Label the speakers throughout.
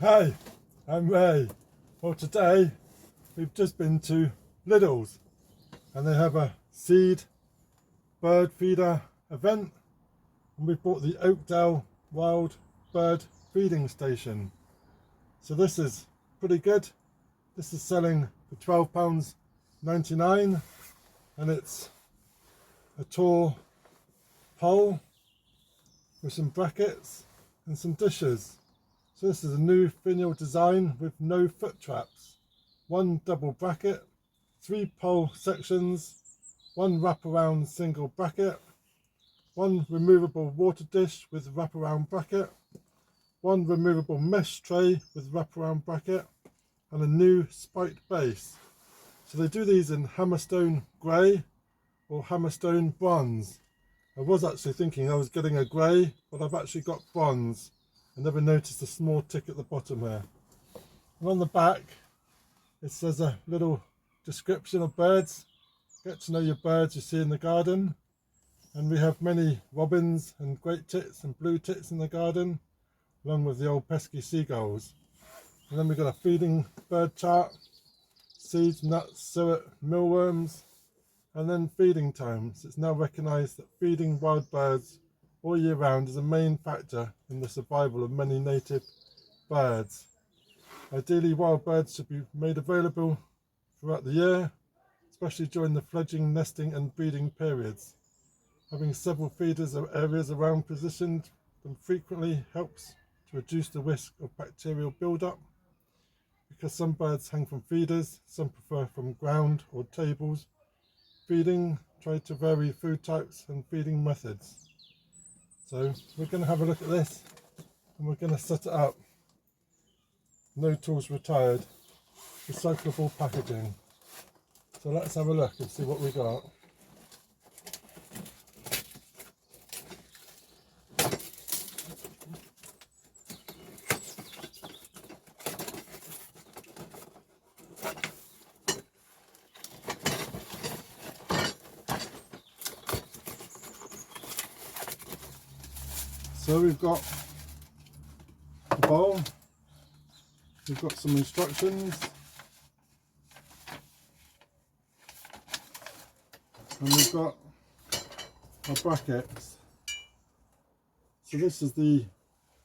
Speaker 1: Hi, I'm Ray. Well, today we've just been to Lidl's and they have a seed bird feeder event, and we bought the Oakdale wild bird feeding station. So this is pretty good. This is selling for £12.99 and it's a tall pole with some brackets and some dishes. So this is a new finial design with no foot traps. One double bracket, 3 pole sections, one wraparound single bracket, one removable water dish with wraparound bracket, one removable mesh tray with wraparound bracket, and a new spiked base. So they do these in Hammertone grey or Hammertone bronze. I was actually thinking I was getting a grey, but I've actually got bronze. I never noticed a small tick at the bottom here. And on the back it says a little description of birds. Get to know your birds you see in the garden. And we have many robins and great tits and blue tits in the garden, along with the old pesky seagulls. And then we've got a feeding bird chart, seeds, nuts, suet, mealworms, and then feeding times. It's now recognised that feeding wild birds all year round is a main factor in the survival of many native birds. Ideally, wild birds should be made available throughout the year, especially during the fledgling, nesting and breeding periods. Having several feeders or areas around positioned them frequently helps to reduce the risk of bacterial build-up. Because some birds hang from feeders, some prefer from ground or tables feeding, try to vary food types and feeding methods. So we're going to have a look at this and we're going to set it up. No tools retired, recyclable packaging. So let's have a look and see what we got. So we've got the bowl, we've got some instructions, and we've got our brackets. So this is the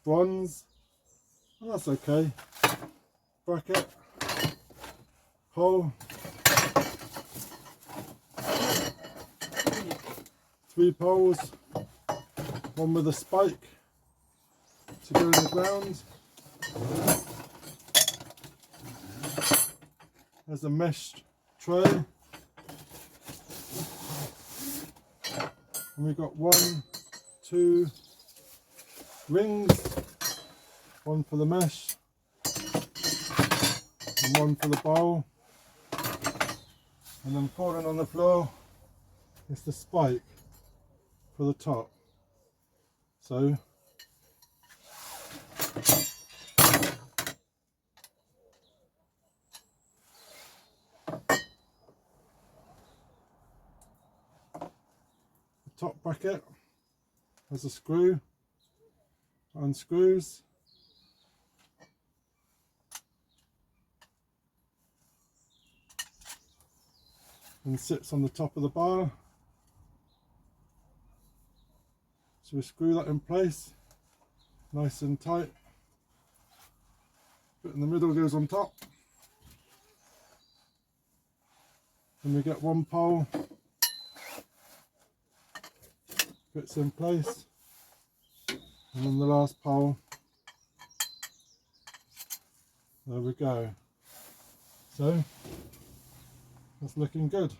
Speaker 1: bronze, and that's okay, bracket, hole, 3 poles, one with a spike to go in the ground. There's a mesh tray, and we've got 1, 2 rings, one for the mesh and one for the bowl, and then falling on the floor is the spike for the top. So the top bracket has a screw, unscrews, and sits on the top of the bar. So we screw that in place, nice and tight. Bit in the middle goes on top. And we get 1 pole, fits in place, and then the last pole, there we go. So that's looking good.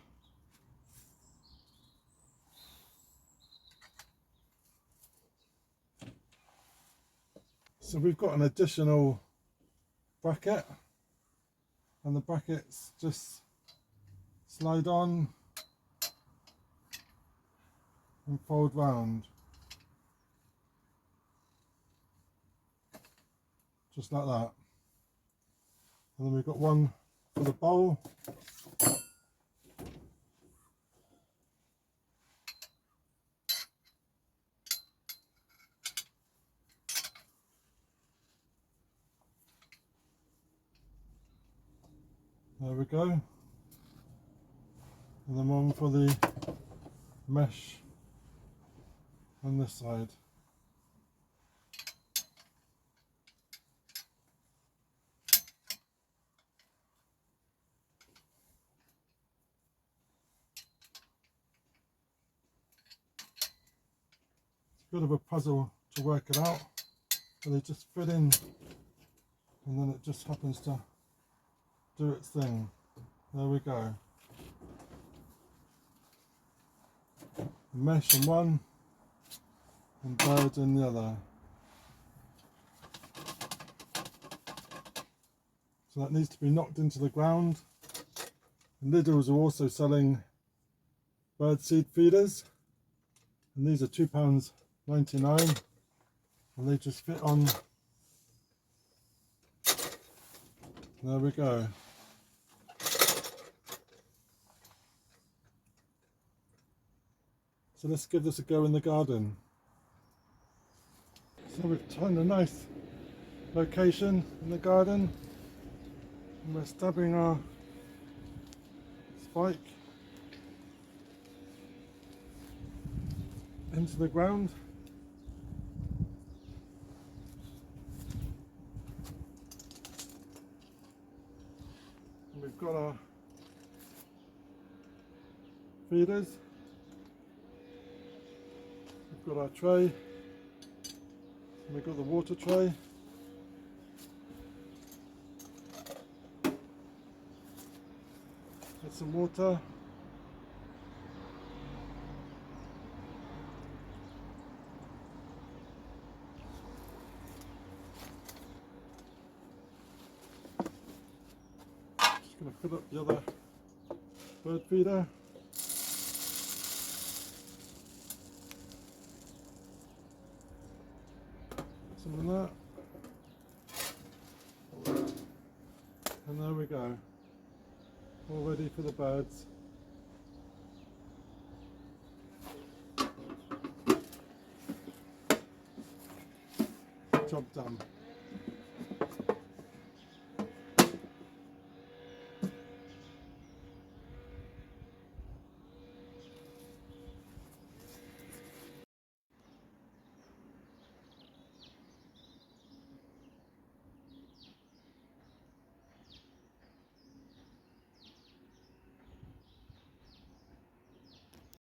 Speaker 1: So we've got an additional bracket, and the brackets just slide on and fold round, just like that. And then we've got one for the bowl, There we go. And then one for the mesh on this side. It's a bit of a puzzle to work it out, but they just fit in and then it just happens to do its thing. There we go. Mesh in one and birds in the other. So that needs to be knocked into the ground. And Lidl's are also selling bird seed feeders, and these are £2.99, and they just fit on. There we go. So let's give this a go in the garden. So we've found a nice location in the garden, and we're stabbing our spike into the ground. And we've got our feeders. We've got our tray, and we've got the water tray. Get some water. Just going to fill up the other bird feeder. Some of that, and there we go, all ready for the birds. Job done.